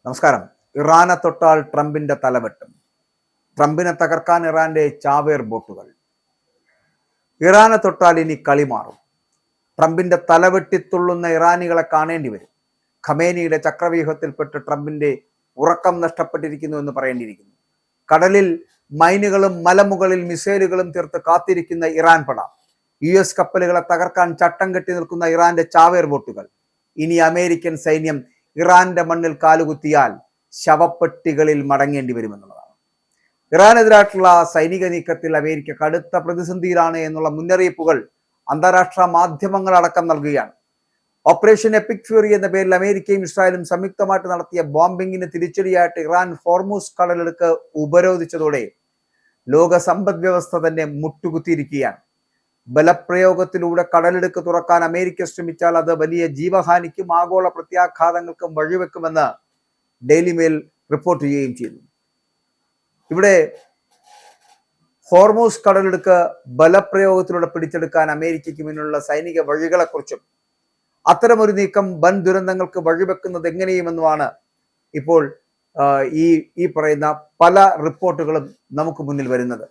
നമസ്കാരം. ഇറാനെ തൊട്ടാൽ ട്രംപിന്റെ തലവെട്ടും. ട്രംപിനെ തകർക്കാൻ ഇറാന്റെ ചാവേർ ബോട്ടുകൾ. ഇറാനെ തൊട്ടാൽ ഇനി കളി മാറും. ട്രംപിന്റെ തലവെട്ടിത്തുള്ളുന്ന ഇറാനികളെ കാണേണ്ടി വരും. ഖമേനിയുടെ ചക്രവ്യൂഹത്തിൽപ്പെട്ട് ട്രംപിന്റെ ഉറക്കം നഷ്ടപ്പെട്ടിരിക്കുന്നു എന്ന് പറയേണ്ടിയിരിക്കുന്നു. കടലിൽ മൈനുകളും മലമുകളിൽ മിസൈലുകളും തീർത്ത് കാത്തിരിക്കുന്ന ഇറാൻ പട, US കപ്പലുകളെ തകർക്കാൻ ചട്ടം കെട്ടി നിൽക്കുന്ന ഇറാന്റെ ചാവേർ ബോട്ടുകൾ. ഇനി അമേരിക്കൻ സൈന്യം ഇറാന്റെ മണ്ണിൽ കാലുകുത്തിയാൽ ശവപ്പെട്ടികളിൽ മടങ്ങേണ്ടി വരുമെന്നുള്ളതാണ്. ഇറാനെതിരായിട്ടുള്ള സൈനിക നീക്കത്തിൽ അമേരിക്ക കടുത്ത പ്രതിസന്ധിയിലാണ് എന്നുള്ള മുന്നറിയിപ്പുകൾ അന്താരാഷ്ട്ര മാധ്യമങ്ങൾ അടക്കം നൽകുകയാണ്. ഓപ്പറേഷൻ എപ്പിക് ഫ്യൂറി എന്ന പേരിൽ അമേരിക്കയും ഇസ്രായേലും സംയുക്തമായിട്ട് നടത്തിയ ബോംബിങ്ങിന് തിരിച്ചടിയായിട്ട് ഇറാൻ ഹോർമൂസ് കടലിടുക്ക് ഉപരോധിച്ചതോടെ ലോക സമ്പദ് വ്യവസ്ഥ തന്നെ മുട്ടുകുത്തിയിരിക്കുകയാണ്. ബലപ്രയോഗത്തിലൂടെ കടലിടുക്ക് തുറക്കാൻ അമേരിക്ക ശ്രമിച്ചാൽ അത് വലിയ ജീവഹാനിക്കും ആഗോള പ്രത്യാഘാതങ്ങൾക്കും വഴിവെക്കുമെന്ന് ഡെയിലി മെയിൽ റിപ്പോർട്ട് ചെയ്യുകയും ചെയ്തു. ഇവിടെ ഹോർമൂസ് കടലിടുക്ക് ബലപ്രയോഗത്തിലൂടെ പിടിച്ചെടുക്കാൻ അമേരിക്കയ്ക്ക് മുന്നിലുള്ള സൈനിക വഴികളെക്കുറിച്ചും അത്തരമൊരു നീക്കം വൻ ദുരന്തങ്ങൾക്ക് വഴിവെക്കുന്നത് എങ്ങനെയുമെന്നുമാണ് ഇപ്പോൾ ഈ പറയുന്ന പല റിപ്പോർട്ടുകളും നമുക്ക് മുന്നിൽ വരുന്നത്.